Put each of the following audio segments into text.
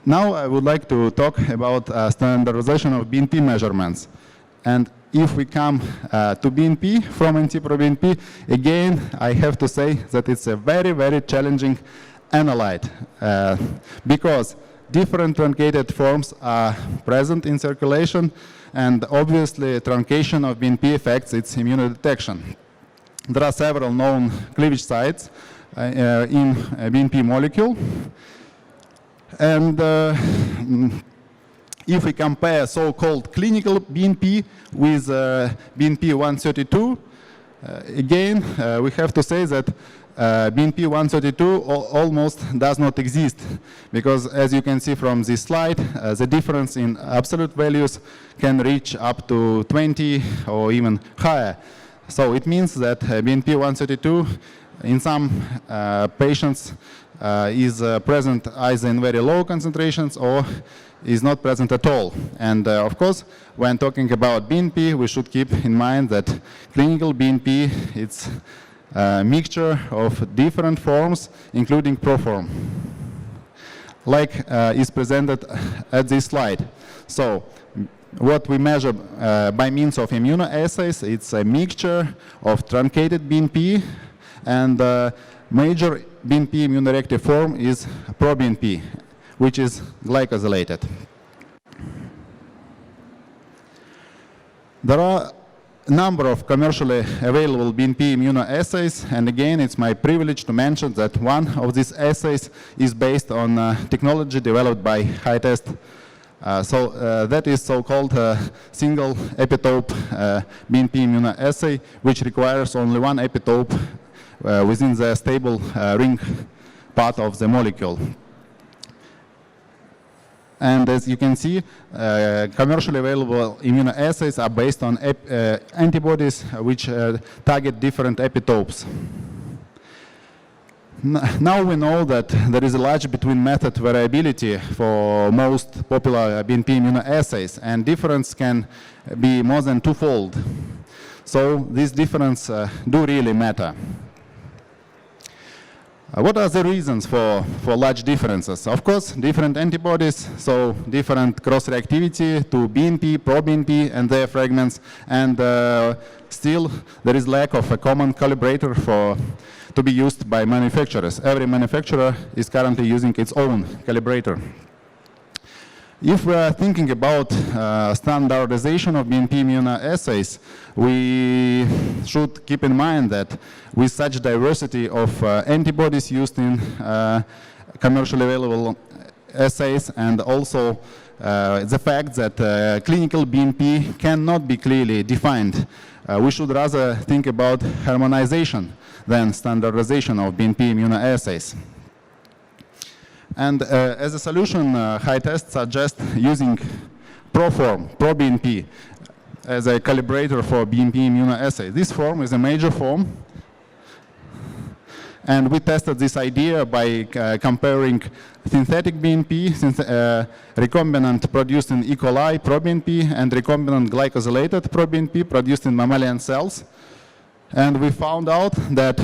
Now I would like to talk about standardization of BNP measurements. And if we come to BNP from NT-proBNP, again, I have to say that it's a very, very challenging analyte because different truncated forms are present in circulation, and obviously truncation of BNP affects its immunodetection. There are several known cleavage sites in a BNP molecule. And if we compare so-called clinical BNP with BNP 132, again, we have to say that BNP 132 almost does not exist, because as you can see from this slide, the difference in absolute values can reach up to 20 or even higher. So it means that BNP 132 in some patients is present either in very low concentrations or is not present at all. And of course, when talking about BNP, we should keep in mind that clinical BNP, it's a mixture of different forms, including proform, like is presented at this slide. So what we measure by means of immunoassays, it's a mixture of truncated BNP, and major BNP immunoreactive form is proBNP, which is glycosylated. There are a number of commercially available BNP immunoassays, and again, it's my privilege to mention that one of these assays is based on technology developed by HiTest. That is so-called single epitope BNP immunoassay, which requires only one epitope within the stable ring part of the molecule. And as you can see, commercially available immunoassays are based on antibodies which target different epitopes. Now we know that there is a large between method variability for most popular BNP immunoassays, and difference can be more than twofold. So this difference do really matter. What are the reasons for large differences? Of course, different antibodies, so different cross-reactivity to BNP, proBNP, and their fragments, and still there is lack of a common calibrator to be used by manufacturers. Every manufacturer is currently using its own calibrator. If we are thinking about standardization of BNP immunoassays, we should keep in mind that with such diversity of antibodies used in commercially available assays, and also the fact that clinical BNP cannot be clearly defined, we should rather think about harmonization than standardization of BNP immunoassays. And as a solution, HiTest suggests using proBNP as a calibrator for BNP immunoassay. This form is a major form, and we tested this idea by comparing synthetic BNP, recombinant produced in E. coli proBNP, and recombinant glycosylated proBNP produced in mammalian cells. And we found out that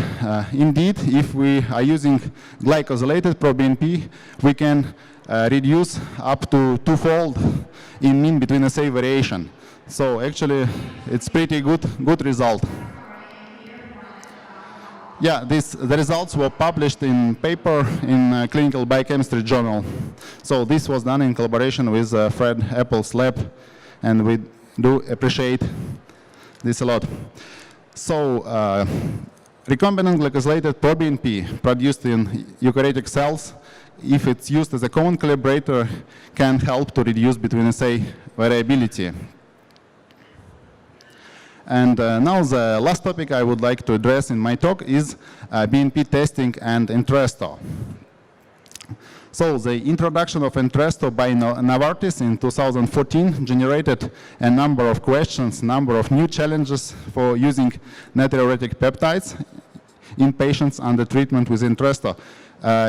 indeed, if we are using glycosylated proBNP, we can reduce up to twofold in mean between assay variation. So actually, it's pretty good result. Yeah, the results were published in paper in Clinical Biochemistry Journal. So this was done in collaboration with Fred Apple's lab, and we do appreciate this a lot. So, recombinant glycosylated proBNP produced in eukaryotic cells, if it's used as a common calibrator, can help to reduce between assay variability. And now the last topic I would like to address in my talk is BNP testing and Entresto. So the introduction of Entresto by Novartis in 2014 generated a number of questions, number of new challenges for using natriuretic peptides in patients under treatment with Entresto.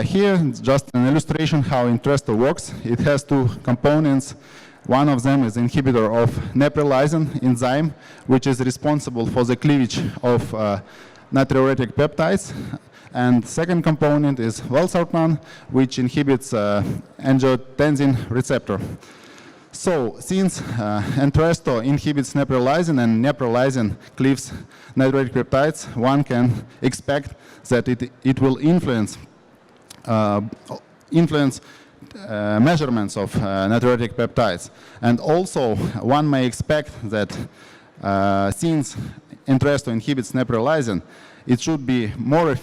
Here, just an illustration how Entresto works. It has two components. One of them is inhibitor of neprilysin enzyme, which is responsible for the cleavage of natriuretic peptides. And second component is valsartan, which inhibits angiotensin receptor. So, since Entresto inhibits neprilysin and neprilysin cleaves natriuretic peptides, one can expect that it will influence measurements of natriuretic peptides. And also, one may expect that since Entresto inhibits neprilysin, it should be more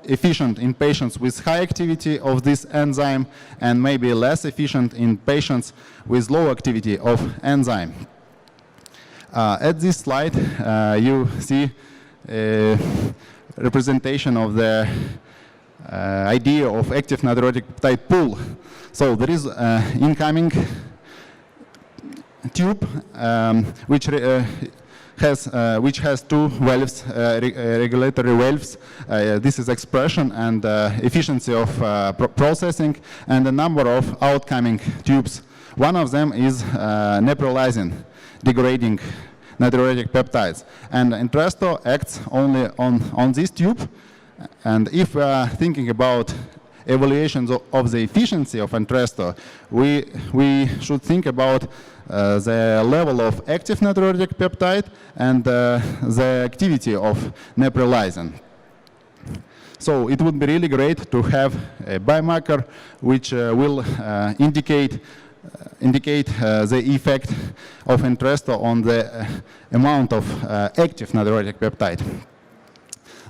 efficient in patients with high activity of this enzyme and maybe less efficient in patients with low activity of enzyme. At this slide, you see a representation of the idea of active natriuretic peptide pool. So there is incoming tube which has two valves, regulatory valves. This is expression and efficiency of processing, and a number of outcoming tubes. One of them is neprilysin degrading natriuretic peptides, and Entresto acts only on this tube. And if we are thinking about evaluations of the efficiency of Entresto, we should think about the level of active natriuretic peptide and the activity of neprilysin. So it would be really great to have a biomarker which will indicate the effect of Entresto on the amount of active natriuretic peptide.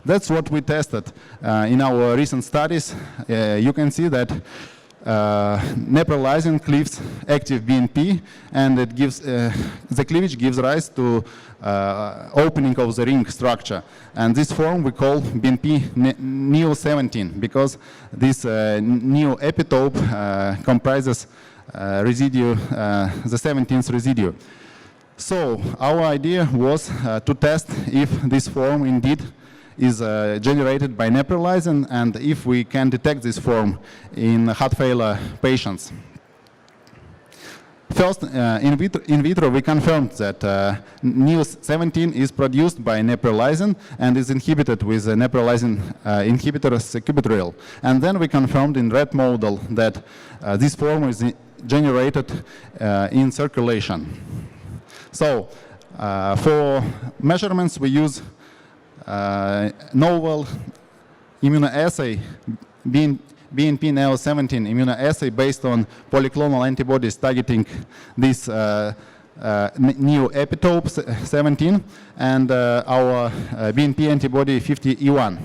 That's what we tested in our recent studies. You can see that neprilysin cleaves active BNP, and it gives the cleavage gives rise to opening of the ring structure. And this form we call BNP neo-17 because this neo-epitope comprises residue, the 17th residue. So our idea was to test if this form indeed is generated by neprilysin, and if we can detect this form in heart failure patients. First, in vitro, we confirmed that neo-17 is produced by neprilysin and is inhibited with a neprilysin inhibitor sacubitril. And then we confirmed in rat model that this form is generated in circulation. So, for measurements, we use novel immunoassay, BNP neo-17 immunoassay based on polyclonal antibodies targeting this neo-epitope 17 and our BNP antibody 50E1.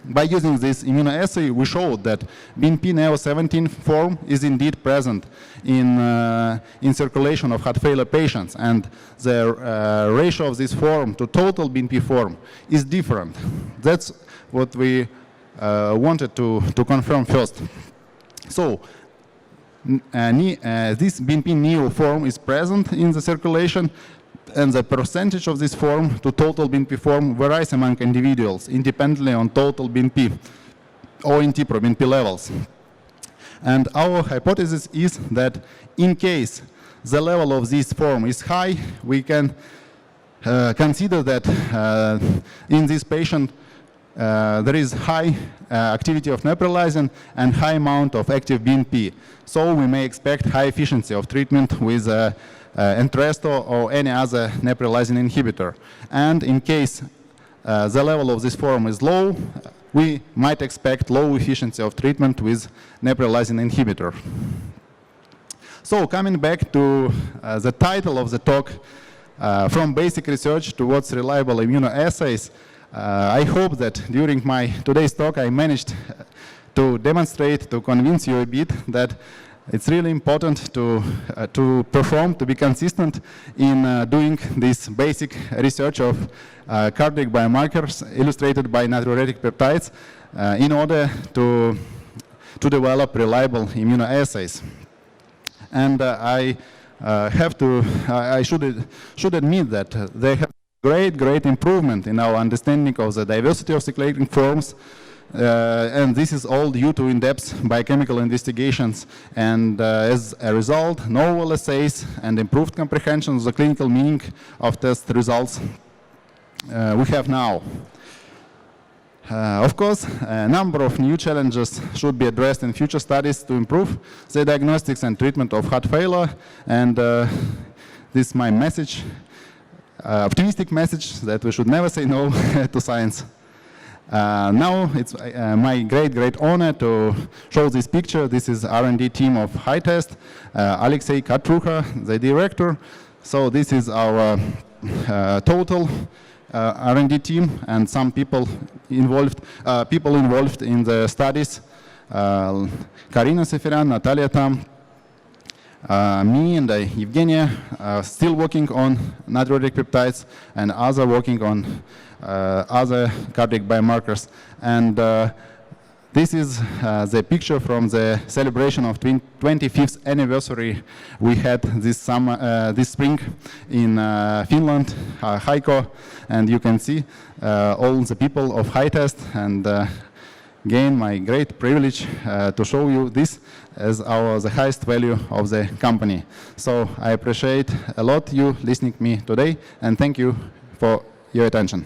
By using this immunoassay, we showed that BNP neo-17 form is indeed present in circulation of heart failure patients, and the ratio of this form to total BNP form is different. That's what we wanted to confirm first. So this BNP neo form is present in the circulation, and the percentage of this form to total BNP form varies among individuals independently on total BNP or NT-proBNP levels. And our hypothesis is that in case the level of this form is high, we can consider that in this patient there is high activity of neprilysin and high amount of active BNP. So we may expect high efficiency of treatment with Entresto or any other neprilysin inhibitor. And in case the level of this form is low, we might expect low efficiency of treatment with neprilysin inhibitor. So coming back to the title of the talk, from basic research towards reliable immunoassays, I hope that during my today's talk I managed to demonstrate, to convince you a bit that it's really important to perform, to be consistent in doing this basic research of cardiac biomarkers illustrated by natriuretic peptides in order to develop reliable immunoassays. And I should admit that they have great improvement in our understanding of the diversity of circulating forms. And this is all due to in-depth biochemical investigations, and as a result, novel assays and improved comprehension of the clinical meaning of test results we have now. Of course, a number of new challenges should be addressed in future studies to improve the diagnostics and treatment of heart failure. And this is my message, optimistic message that we should never say no to science. Now it's my great honor to show this picture. This is R&D team of HiTest, Alexey Katruha, the director. So this is our total R&D team and some people involved in the studies. Karina Seferyan, Natalia Tam, me and Evgenia still working on natriuretic peptides, and other working on other cardiac biomarkers. And this is the picture from the celebration of 25th anniversary we had this summer, this spring in Finland, Haiko, and you can see all the people of HiTest. And again, my great privilege to show you this as the highest value of the company. So I appreciate a lot you listening to me today, and thank you for your attention.